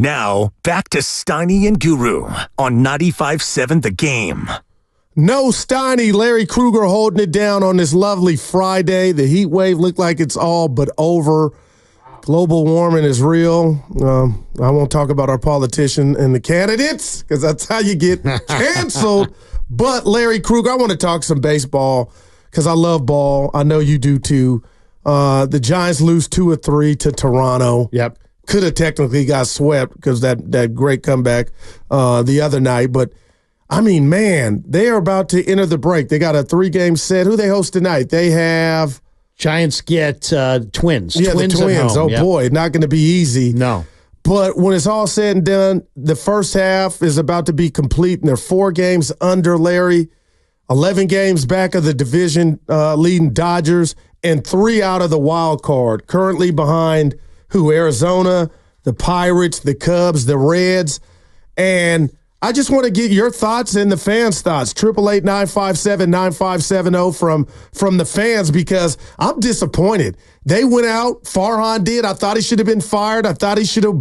Now, back to Steiny and Guru on 95.7 The Game. No Steiny, Larry Krueger holding it down on this lovely Friday. The heat wave looked like it's all but over. Global warming is real. I won't talk about our politician and the candidates because that's how you get canceled. But Larry Krueger, I want to talk some baseball because I love ball. I know you do too. The Giants lose 2 of 3 to Toronto. Yep. Could have technically got swept because that great comeback the other night. But, I mean, man, they are about to enter the break. They got a 3-game set. Who they host tonight? They have Giants get Twins. Yeah, Twins the Twins. at home. Oh, boy, not going to be easy. No. But when it's all said and done, the first half is about to be complete, and they're 4 games under Larry, 11 games back of the division leading Dodgers, and 3 out of the wild card, currently behind who? Arizona, the Pirates, the Cubs, the Reds. And I just want to get your thoughts and the fans' thoughts. 888-957-9570 from the fans because I'm disappointed. They went out. Farhan did. I thought he should have been fired. I thought he should have,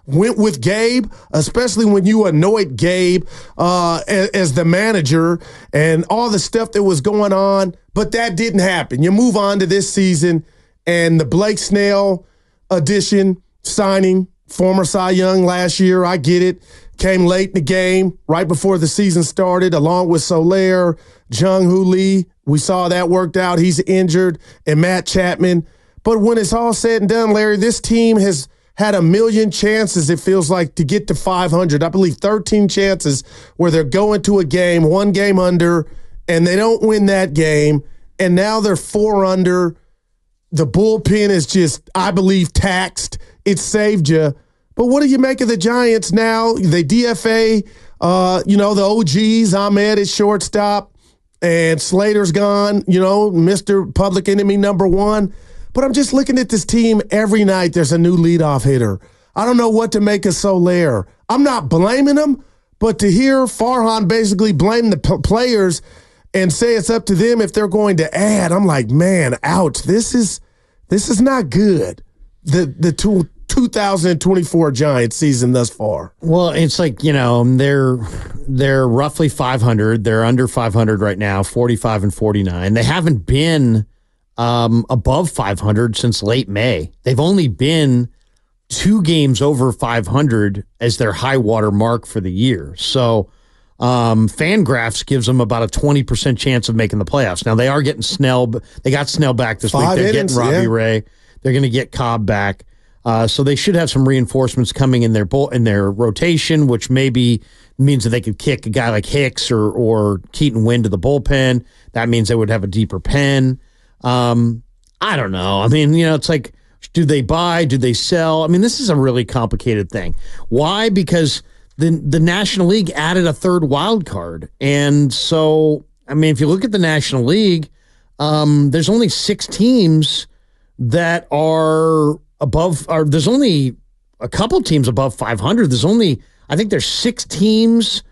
went with Gabe, especially when you anoint Gabe as the manager and all the stuff that was going on. But that didn't happen. You move on to this season and the Blake Snell addition, signing, former Cy Young last year. I get it. Came late in the game, right before the season started, along with Soler, Jung-Hoo Lee. We saw that worked out. He's injured, and Matt Chapman. But when it's all said and done, Larry, this team has had a million chances, it feels like, to get to 500. I believe 13 chances where they're going to a game, 1 game under, and they don't win that game. And now they're 4 under. The bullpen is just, I believe, taxed. It saved you. But what do you make of the Giants now? They DFA, the OGs, Ahmed at shortstop, and Slater's gone, Mr. Public Enemy #1. But I'm just looking at this team every night. There's a new leadoff hitter. I don't know what to make of Soler. I'm not blaming him, but to hear Farhan basically blame the players and say it's up to them if they're going to add, I'm like, man, ouch. This is not good. The 2024 Giants season thus far. Well, it's like, they're roughly 500. They're under 500 right now, 45 and 49. They haven't been above 500 since late May. They've only been 2 games over 500 as their high water mark for the year. So Fangraphs gives them about a 20% chance of making the playoffs. Now, they are getting Snell. They got Snell back this week. They're getting Robbie Ray. They're going to get Cobb back. So they should have some reinforcements coming in their rotation, which maybe means that they could kick a guy like Hicks or Keaton Wynn to the bullpen. That means they would have a deeper pen. I don't know. I mean, it's like, do they buy? Do they sell? I mean, this is a really complicated thing. Why? Because the National League added a 3rd wild card. And so, I mean, if you look at the National League, there's only 6 teams that are above, or there's only a couple teams above 500. I think there's 6 teams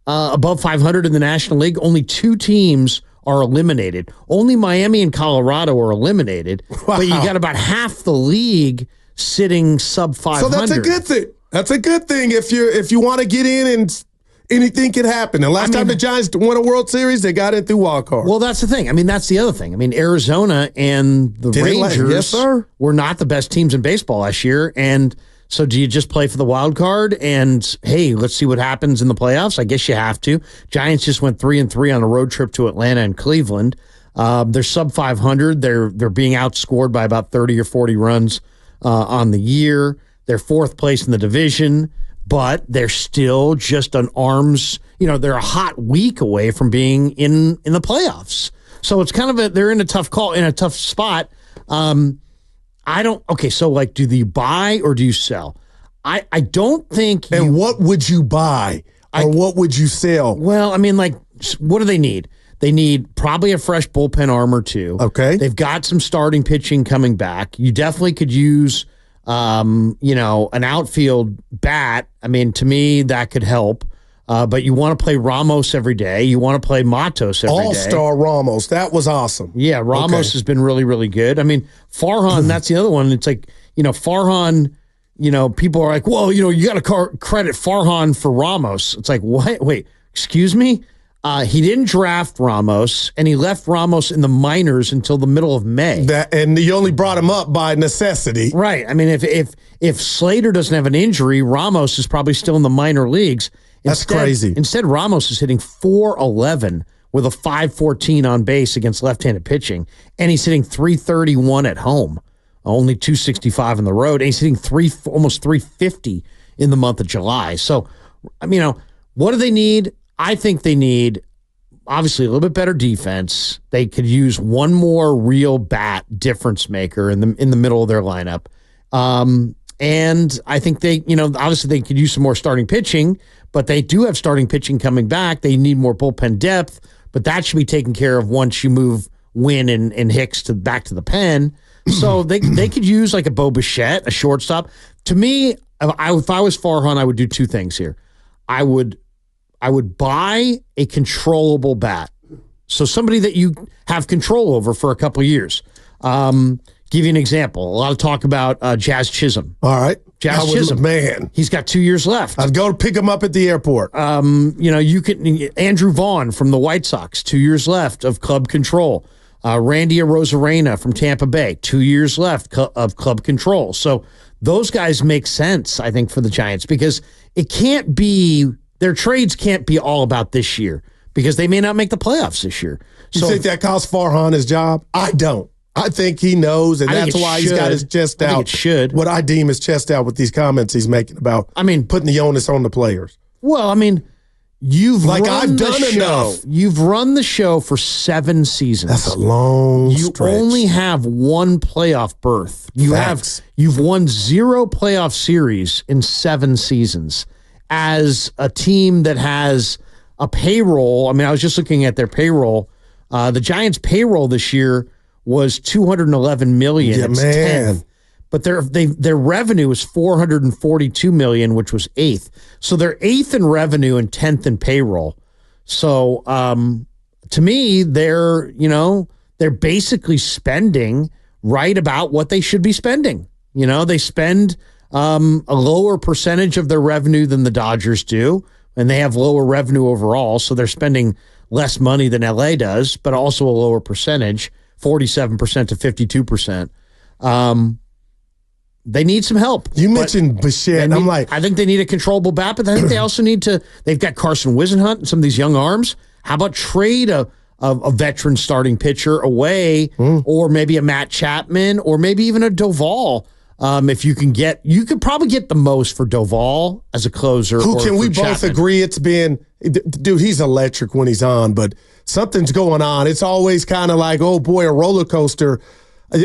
above 500 in the National League. Only 2 teams are eliminated. Only Miami and Colorado are eliminated. Wow. But you got about half the league sitting sub 500. So that's a good thing. That's a good thing if you want to get in and anything can happen. And last time the Giants won a World Series, they got it through wild card. Well, that's the thing. I mean, that's the other thing. I mean, Arizona and the Rangers were not the best teams in baseball last year. And so do you just play for the wild card and, hey, let's see what happens in the playoffs? I guess you have to. Giants just went 3-3 on a road trip to Atlanta and Cleveland. They're sub 500. They're being outscored by about 30 or 40 runs on the year. They're 4th place in the division, but they're still just an arms, they're a hot week away from being in the playoffs. So it's kind of they're in a tough spot. So do you buy or do you sell? I don't think. And what would you buy or what would you sell? Well, I mean, what do they need? They need probably a fresh bullpen arm or 2. Okay. They've got some starting pitching coming back. You definitely could use an outfield bat. I mean, to me, that could help. But you want to play Ramos every day. You want to play Matos every day. All-star Ramos. That was awesome. Yeah, Ramos has been really, really good. I mean, Farhan, that's the other one. It's like, Farhan people are like, well, you got to credit Farhan for Ramos. It's like, what? Wait, excuse me? He didn't draft Ramos, and he left Ramos in the minors until the middle of May. And you only brought him up by necessity. Right. I mean, if Slater doesn't have an injury, Ramos is probably still in the minor leagues. That's crazy. Instead, Ramos is hitting .411 with a .514 on base against left-handed pitching, and he's hitting .331 at home, only .265 on the road, and he's hitting almost .350 in the month of July. So, what do they need? I think they need, obviously, a little bit better defense. They could use one more real bat difference maker in the middle of their lineup. And I think they, obviously they could use some more starting pitching, but they do have starting pitching coming back. They need more bullpen depth, but that should be taken care of once you move Wynn and Hicks back to the pen. So they could use like a Bo Bichette, a shortstop. To me, if I was Farhan, I would do two things here. I would buy a controllable bat. So somebody that you have control over for a couple of years. Give you an example. A lot of talk about Jazz Chisholm. All right. Jazz Chisholm. Man. He's got 2 years left. I'd go to pick him up at the airport. You could Andrew Vaughn from the White Sox, 2 years left of club control. Randy Arozarena from Tampa Bay, 2 years left of club control. So those guys make sense, I think, for the Giants because it can't be their trades can't be all about this year because they may not make the playoffs this year. You think that costs Farhan his job? I don't. I think he knows, and that's why he's got his chest out. I think it should. What I deem his chest out with these comments he's making about putting the onus on the players. Well, you've I've done enough. You've run the show for 7 seasons. That's a long stretch. You only have one playoff berth. You've won 0 playoff series in 7 seasons. As a team that has a payroll, I was just looking at their payroll. The Giants' payroll this year was $211 million. Yeah, it's man. 10th. But their revenue is $442 million, which was 8th. So they're 8th in revenue and 10th in payroll. So to me, they're basically spending right about what they should be spending. They spend a lower percentage of their revenue than the Dodgers do, and they have lower revenue overall, so they're spending less money than LA does, but also a lower percentage, 47% to 52%. They need some help. You mentioned Bichette. I think they need a controllable bat, but I think they also need they've got Carson Wisenhunt and some of these young arms. How about trade a veteran starting pitcher away, or maybe a Matt Chapman, or maybe even a Doval? If you could probably get the most for Doval as a closer. We both agree it's been, dude, he's electric when he's on, but something's going on. It's always kind of like, oh boy, a roller coaster.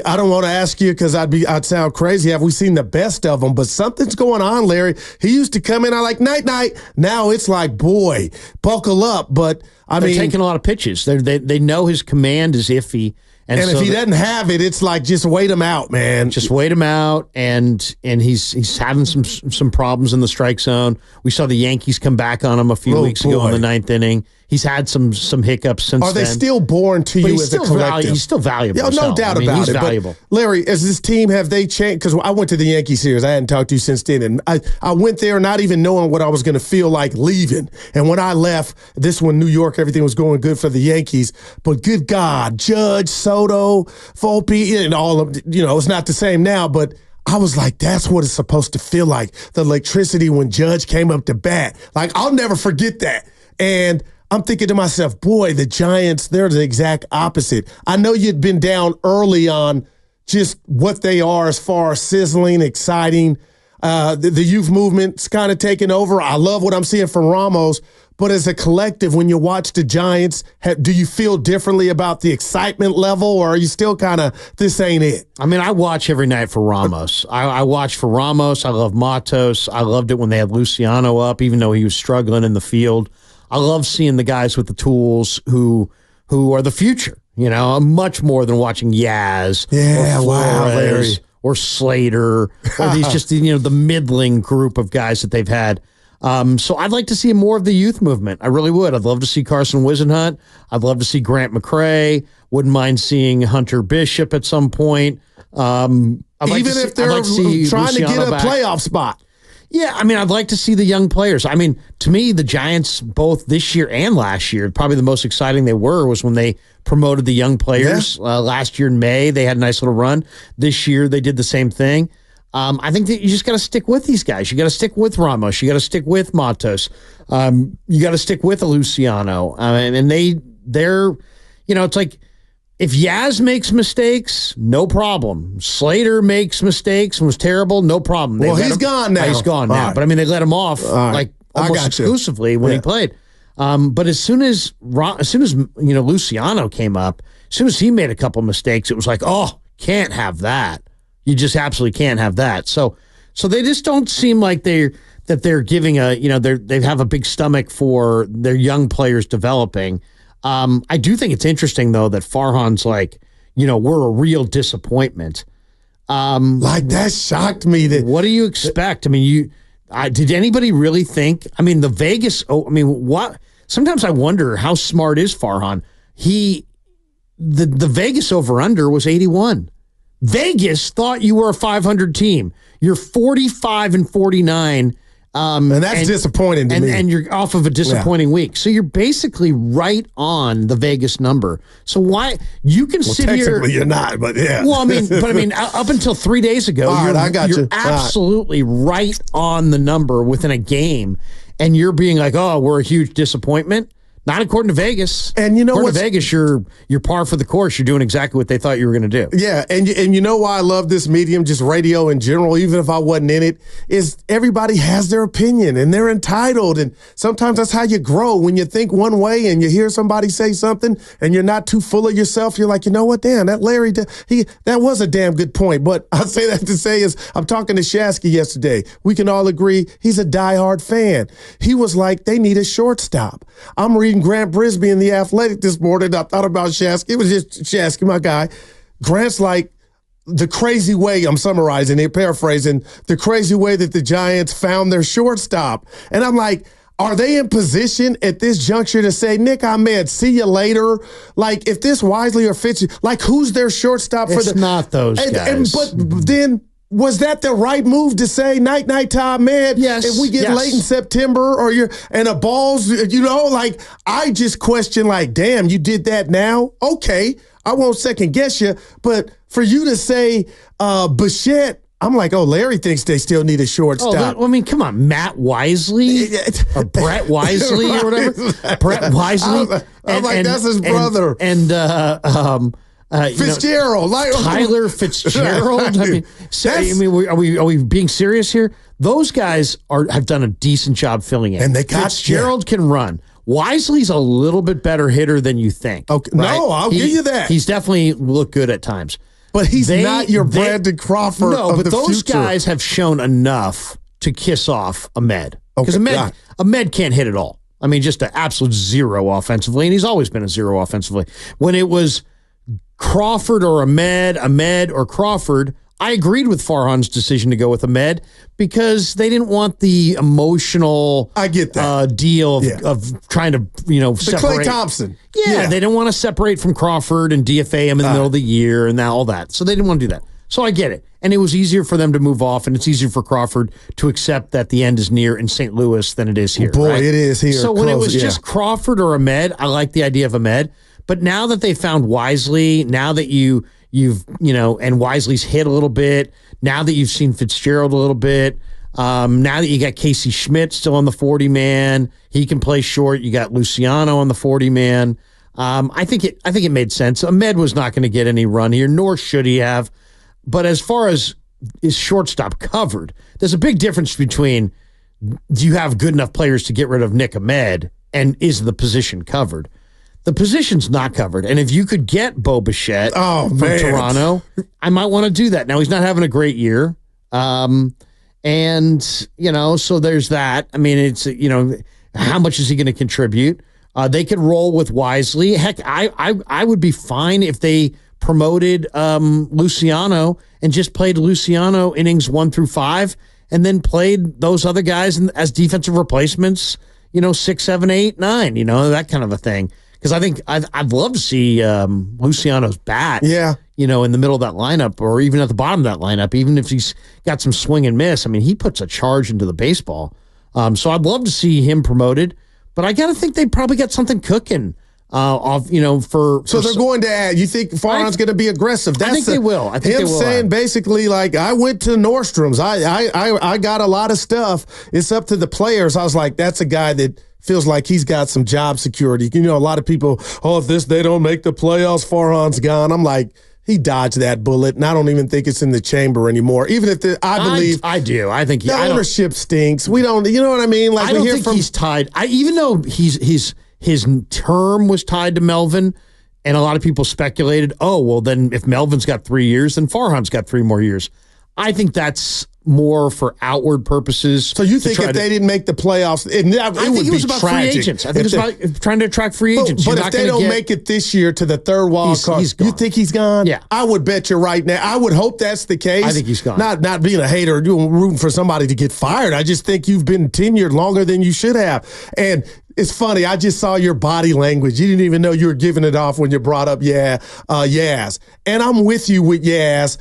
I don't want to ask you because I'd sound crazy. Have we seen the best of him? But something's going on, Larry. He used to come in, night. Now it's like, boy, buckle up. But they're taking a lot of pitches. They know his command is iffy. And so if he doesn't have it, it's like just wait him out, man. Just wait him out, and he's having some problems in the strike zone. We saw the Yankees come back on him a few weeks ago in the 9th inning. He's had some hiccups since then. Are they still born to you as a collective? He's still valuable. Yeah, no doubt about he's it. Valuable. But Larry, as this team, have they changed? Because I went to the Yankee series. I hadn't talked to you since then. And I went there not even knowing what I was going to feel like leaving. And when I left, this one, New York, everything was going good for the Yankees. But good God, Judge, Soto, Volpe, and all of, it's not the same now, but I was like, that's what it's supposed to feel like. The electricity when Judge came up to bat. Like, I'll never forget that. And I'm thinking to myself, boy, the Giants, they're the exact opposite. I know you'd been down early on just what they are as far as sizzling, exciting. The youth movement's kind of taking over. I love what I'm seeing from Ramos. But as a collective, when you watch the Giants, do you feel differently about the excitement level, or are you still kind of, this ain't it? I watch every night for Ramos. I watch for Ramos. I love Matos. I loved it when they had Luciano up, even though he was struggling in the field. I love seeing the guys with the tools who are the future, much more than watching Yaz or Flores or Slater or these just, the middling group of guys that they've had. So I'd like to see more of the youth movement. I really would. I'd love to see Carson Wisenhunt. I'd love to see Grant McCray. Wouldn't mind seeing Hunter Bishop at some point. Even if they're trying to get a playoff spot. Yeah, I mean, I'd like to see the young players. I mean, to me, the Giants, both this year and last year, probably the most exciting they were was when they promoted the young players. Last year in May, they had a nice little run. This year, they did the same thing. I think that you just got to stick with these guys. You got to stick with Ramos. You got to stick with Matos. You got to stick with Luciano. And they're, it's like, if Yaz makes mistakes, no problem. Slater makes mistakes and was terrible, no problem. He's gone now. He's gone now. Right. But I mean, they let him off like almost exclusively when he played. But as soon as Luciano came up, as soon as he made a couple mistakes, it was like, oh, can't have that. You just absolutely can't have that. So they just don't seem like they're giving they have a big stomach for their young players developing. I do think it's interesting, though, that Farhan's like, we're a real disappointment. That shocked me. What do you expect? I mean, did anybody really think? I mean, the Vegas. What? Sometimes I wonder how smart is Farhan. The Vegas over under was 81. Vegas thought you were a 500 team. You're 45-49. And that's disappointing to me. And you're off of a disappointing week. So you're basically right on the Vegas number. So why you can sit here. Technically you're not, but yeah. Well, I mean, up until 3 days ago, you're absolutely right on the number within a game. And you're being like, oh, we're a huge disappointment. Not according to Vegas. And according to Vegas, you're par for the course. You're doing exactly what they thought you were going to do. Yeah, and you know why I love this medium, just radio in general, even if I wasn't in it, is everybody has their opinion and they're entitled. And sometimes that's how you grow. When you think one way and you hear somebody say something and you're not too full of yourself, you're like, you know what, damn, that Larry, that was a damn good point. But I say that to say is I'm talking to Shasky yesterday. We can all agree he's a diehard fan. He was like, they need a shortstop. I'm reading Grant Brisbane in The Athletic this morning. I thought about Shasky. It was just Shasky, my guy. Grant's like, the crazy way, I'm summarizing it, paraphrasing, the crazy way that the Giants found their shortstop. And I'm like, are they in position at this juncture to say, Nick Ahmed, see you later? Like, if this Wisely or Fitz, like, who's their shortstop for the... It's not those guys. But then... Was that the right move to say night to Ahmed? Yes. If we get late in September and a ball's, like I just question like, damn, you did that now? Okay, I won't second guess you, but for you to say Bichette, I'm like, oh, Larry thinks they still need a shortstop. I mean, come on, Matt Wisely or Brett Wisely or whatever. Brett Wisely. I'm like, that's his brother. Fitzgerald, Tyler Fitzgerald. Right. Are we being serious here? Those guys have done a decent job filling in, and they got Fitzgerald can run. Wisely's a little bit better hitter than you think. Okay, right? No, I'll give you that. He's definitely looked good at times, but he's not your Brandon Crawford. No, but those future. guys have shown enough to kiss off Ahmed because Ahmed can't hit at all. I mean, just an absolute zero offensively, and he's always been a zero offensively. When it was Crawford or Ahmed or Crawford, I agreed with Farhan's decision to go with Ahmed because they didn't want the emotional deal of trying to, separate. Klay Thompson. Yeah, they didn't want to separate from Crawford and DFA him in the middle of the year and all that. So they didn't want to do that. So I get it. And it was easier for them to move off, and it's easier for Crawford to accept that the end is near in St. Louis than it is here. Boy, right? It is here. So when it was just Crawford or Ahmed, I like the idea of Ahmed. But now that they found Wisely, now that you've and Wisely's hit a little bit, now that you've seen Fitzgerald a little bit, now that you got Casey Schmidt still on the 40-man, he can play short. You got Luciano on the 40-man. I think it made sense. Ahmed was not going to get any run here, nor should he have. But as far as is shortstop covered, there's a big difference between do you have good enough players to get rid of Nick Ahmed and is the position covered? The position's not covered. And if you could get Bo Bichette from Toronto, I might want to do that. Now, he's not having a great year. So there's that. I mean, it's, how much is he going to contribute? They could roll with Wisely. Heck, I would be fine if they promoted Luciano and just played Luciano innings 1 through 5 and then played those other guys as defensive replacements, 6, 7, 8, 9, that kind of a thing. Because I think I'd love to see Luciano's bat. Yeah. In the middle of that lineup, or even at the bottom of that lineup, even if he's got some swing and miss. I mean, he puts a charge into the baseball. So I'd love to see him promoted, but I got to think they probably got something cooking. So they're going to add. You think Farhan's going to be aggressive? I think they will. I think him they will saying basically like, I went to Nordstrom's. I got a lot of stuff. It's up to the players. I was like, that's a guy that feels like he's got some job security. A lot of people, if they don't make the playoffs, Farhan's gone. I'm like, he dodged that bullet, and I don't even think it's in the chamber anymore. Even if I believe, I do. I think the ownership stinks. We don't. You know what I mean? Like I don't think he's tied. Even though his term was tied to Melvin, and a lot of people speculated, then if Melvin's got 3 years, then Farhan's got 3 more years. I think that's more for outward purposes. So you think if they didn't make the playoffs, it was about tragic. Free agents. I think it's about trying to attract free agents. But if they don't make it this year to the third wild card, you think he's gone? Yeah. I would bet you right now. I would hope that's the case. I think he's gone. Not being a hater, rooting for somebody to get fired. I just think you've been tenured longer than you should have. And it's funny. I just saw your body language. You didn't even know you were giving it off when you brought up Yaz. And I'm with you with Yaz.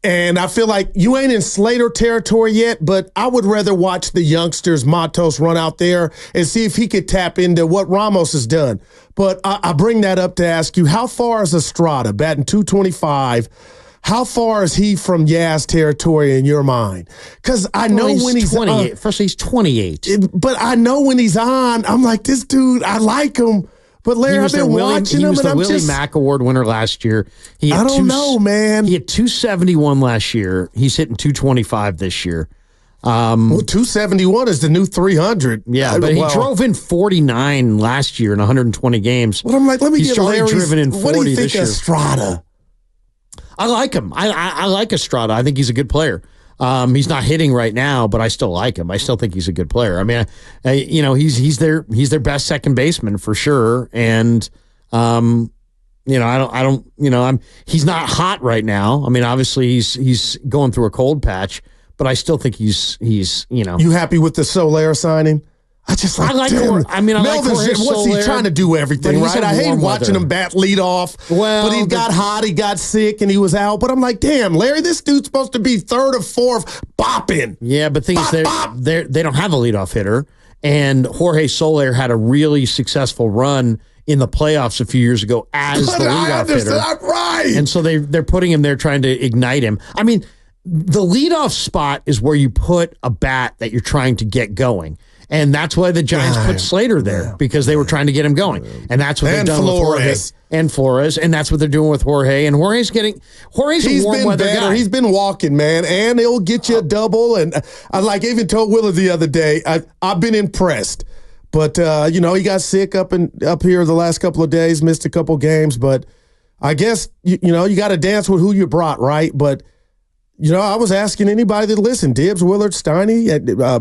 And I feel like you ain't in Slater territory yet, but I would rather watch the youngsters, Matos, run out there and see if he could tap into what Ramos has done. But I bring that up to ask you, how far is Estrada, batting .225? How far is he from Yaz territory in your mind? Because I know when he's 28. First, he's 28. But I know when he's on, I'm like, this dude, I like him. But Larry, I've been watching him, He was and the I'm Willie just Mack Award winner last year. I don't know, man. He had 271 last year. He's hitting 225 this year. 271 is the new 300. Yeah, but he drove in 49 last year in 120 games. Well, I'm like, let me He's get Larry's. driven in 40 what do you this think year. Estrada? I like him. I like Estrada. I think he's a good player. He's not hitting right now, but I still like him. I still think he's a good player. I mean, he's their best second baseman for sure. And he's not hot right now. I mean, obviously he's going through a cold patch, but I still think he's. You happy with the Soler signing? I just like. What's he trying to do everything right? I hate watching him bat lead off. Well, but he got hot, he got sick, and he was out. But I'm like, damn, Larry, this dude's supposed to be third or fourth, bopping. Yeah, but things they don't have a leadoff hitter, and Jorge Soler had a really successful run in the playoffs a few years ago as the leadoff hitter. Right. And so they're putting him there, trying to ignite him. I mean, the leadoff spot is where you put a bat that you're trying to get going. And that's why the Giants put Slater there, because they were trying to get him going. And that's what they've done with Jorge and Flores. And that's what they're doing with Jorge. And Jorge's a warm weather guy. He's been walking, man. And he'll get you a double. And I even told Willa the other day, I've been impressed. But, he got sick up here the last couple of days, missed a couple games. But I guess, you got to dance with who you brought, right? But, I was asking anybody that listened, Dibbs, Willard, Steiny,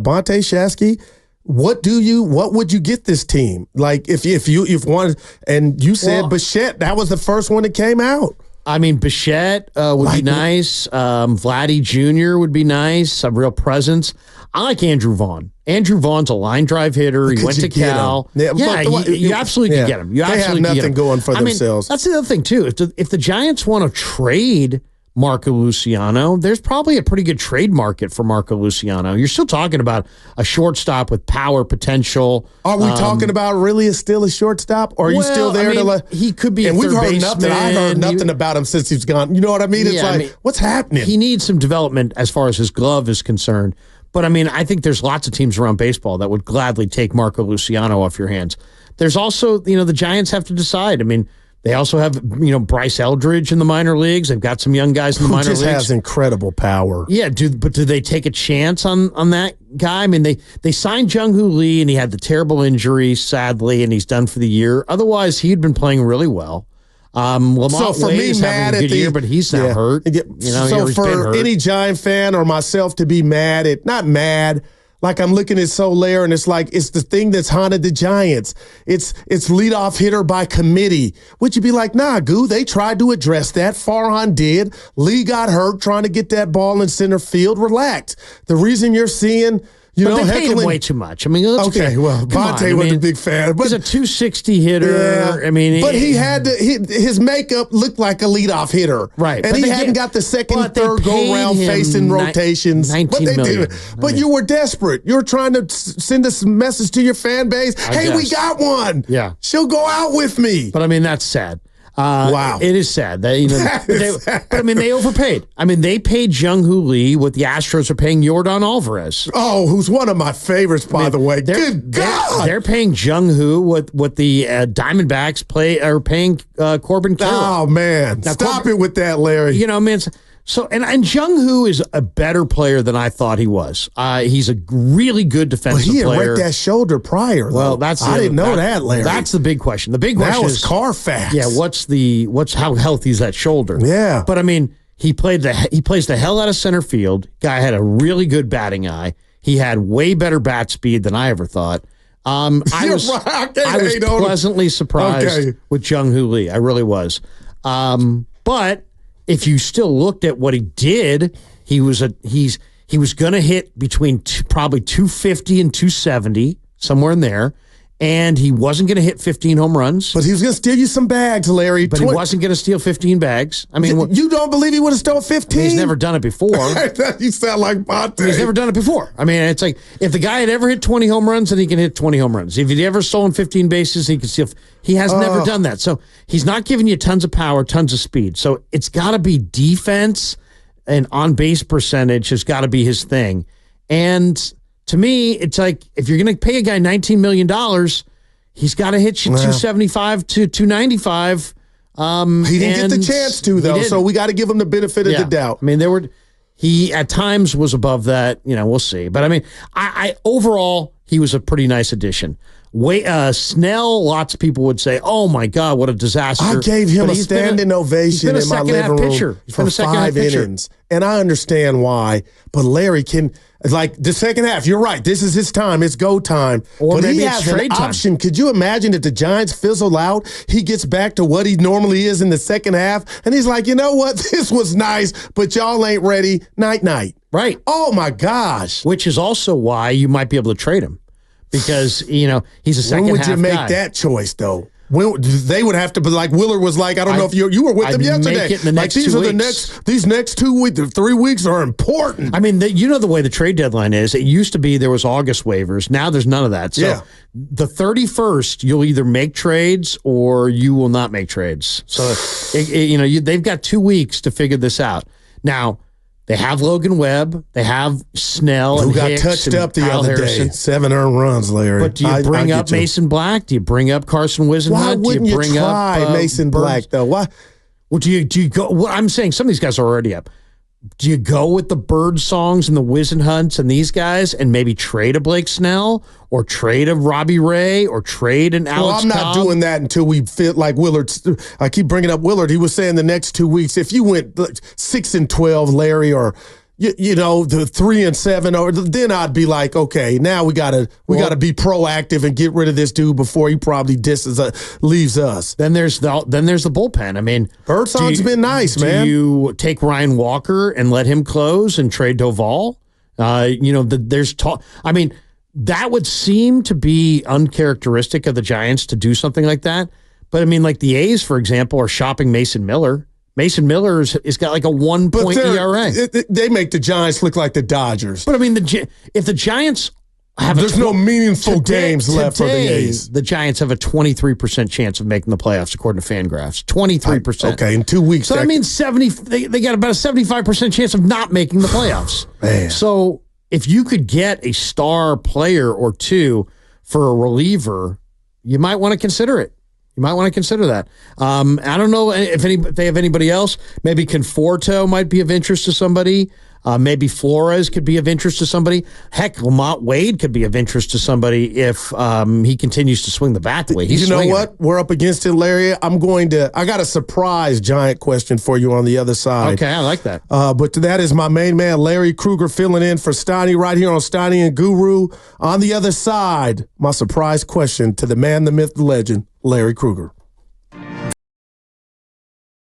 Bonte, Shasky, what would you get this team? Like if one, and you said Bichette, that was the first one that came out. I mean, Bichette would be nice. Vladdy Jr. would be nice. A real presence. I like Andrew Vaughn. Andrew Vaughn's a line drive hitter. He went to Cal. You absolutely could get him. They have nothing going for themselves. That's the other thing, too. If the Giants want to trade Marco Luciano, there's probably a pretty good trade market for Marco Luciano. You're still talking about a shortstop with power potential. Are we talking about really still a shortstop? Or are you still there? He could be a third baseman. I've heard nothing about him since he's gone. You know what I mean? It's what's happening? He needs some development as far as his glove is concerned. But, I think there's lots of teams around baseball that would gladly take Marco Luciano off your hands. There's also, the Giants have to decide. They also have, Bryce Eldridge in the minor leagues. They've got some young guys in the minor leagues. Who just has incredible power. Yeah, do they take a chance on that guy? They signed Jung-Hoo Lee, and he had the terrible injury, sadly, and he's done for the year. Otherwise, he'd been playing really well. Lamont for Wade me, is having a good year, but he's now hurt. So for any Giant fan or myself to be not mad, like I'm looking at Soler and it's like, it's the thing that's haunted the Giants. It's leadoff hitter by committee. Would you be like, nah, Goo, they tried to address that. Farhan did. Lee got hurt trying to get that ball in center field. Relax. The reason you're seeing You But know, they paid him heckling. way too much. I mean, let's Vontae wasn't a big fan. But he's a 260 hitter. yeah, I mean, but he had to, his makeup looked like a leadoff hitter, Right. And But he they hadn't get- got the second, but they third go paid round him facing rotations. 19 But they million. did. But you were desperate. You were trying to send a message to your fan base. Hey, we guess. got one. Yeah. She'll go out with me. But I mean, that's sad. Wow. It is sad that, That is sad. but I mean, they overpaid. I mean, they paid Jung-Hoo Lee what the Astros are paying Yordan Alvarez. Oh, who's one of my favorites, by the way. Good God. They're paying Jung-Hoo what the Diamondbacks are paying Corbin Carroll. Oh, man. Now, Stop it with that, Larry. You know, man. So and Jung-Hoo is a better player than I thought he was. He's a really good But defensive he had player. wrecked that shoulder prior. Well, though. that's I didn't know that, Larry. That's the big question. The big that question was is Carfax. yeah, what's how healthy is that shoulder? Yeah. But I mean, he plays the hell out of center field. Guy had a really good batting eye. He had way better bat speed than I ever thought. I You're was right. I can't I was hate on him. pleasantly surprised Okay. with Jung-Hoo Lee. I really was. But if you still looked at what he did, he was going to hit between probably 250 and 270, somewhere in there. And he wasn't going to hit 15 home runs. But he was going to steal you some bags, Larry. But he wasn't going to steal 15 bags. I mean, You don't believe he would have stole 15? he's never done it before. You sound like Vontae. He's never done it before. I mean, it's like if the guy had ever hit 20 home runs, then he can hit 20 home runs. If he'd ever stolen 15 bases, he can steal. He has never done that. So he's not giving you tons of power, tons of speed. So it's got to be defense and on base percentage has got to be his thing. And to me, it's like if you're going to pay a guy $19 million, he's got to hit you 275 to 295. He didn't get the chance to, though, so we got to give him the benefit of the doubt. I mean, he at times was above that. You know, we'll see. But I mean, I overall, he was a pretty nice addition. Snell, lots of people would say, "Oh my God, what a disaster!" I gave him But a he's been standing ovation in my living room for 5 innings, and I understand why. But Larry the second half. You're right. This is his time. It's go time. Or but maybe he it's has an trade time. option. Could you imagine if the Giants fizzle out? He gets back to what he normally is in the second half, and he's like, you know what? This was nice, but y'all ain't ready. Night night. Right. Oh my gosh. Which is also why you might be able to trade him because he's a second When would half you make guy. that choice, though? They would have to be like Willard was like. I don't know if you were with I'd them yesterday. make it in the next 2 weeks. These next 2 weeks, 3 weeks are important. I mean, the way the trade deadline is. It used to be there was August waivers. Now there's none of that. So Yeah. the 31st, you'll either make trades or you will not make trades. So they've got 2 weeks to figure this out. Now they have Logan Webb, they have Snell, Who and got Hicks touched and up the Kyle other Harrison. day? 7 earned runs, Larry. But do you bring up Mason Black? Do you bring up Carson Wisenhunt? Why wouldn't you bring try up, Mason Burns? Black though? Why? Well, do you go? Well, I'm saying some of these guys are already up. Do you go with the Bird songs and the Wisenhunts and these guys and maybe trade a Blake Snell or trade a Robbie Ray or trade an Alex Well, I'm not Cobb? doing that until we fit like Willard. I keep bringing up Willard. He was saying the next 2 weeks, if you went 6-12, Larry, or the 3-7, or then I'd be like, okay, now we gotta be proactive and get rid of this dude before he probably leaves us. Then there's the bullpen. I mean, Birdsong's been nice, man. Do you take Ryan Walker and let him close and trade Doval? There's talk. I mean, that would seem to be uncharacteristic of the Giants to do something like that. But I mean, like the A's, for example, are shopping Mason Miller. Mason Miller has got like a 1-point ERA. They make the Giants look like the Dodgers. But I mean, if the Giants have there's no meaningful games left for the A's. The Giants have a 23% chance of making the playoffs according to Fangraphs. 23%. Okay, in 2 weeks. So that means 70. They got about a 75% chance of not making the playoffs. Man. So if you could get a star player or two for a reliever, you might want to consider it. You might want to consider that. I don't know if they have anybody else. Maybe Conforto might be of interest to somebody. Maybe Flores could be of interest to somebody. Heck, Lamont Wade could be of interest to somebody if he continues to swing the bat the way he's swinging. You know what? We're up against it, Larry. I got a surprise Giant question for you on the other side. Okay, I like that. But that is my main man, Larry Krueger, filling in for Steiny right here on Steiny and Guru. On the other side, my surprise question to the man, the myth, the legend, Larry Krueger.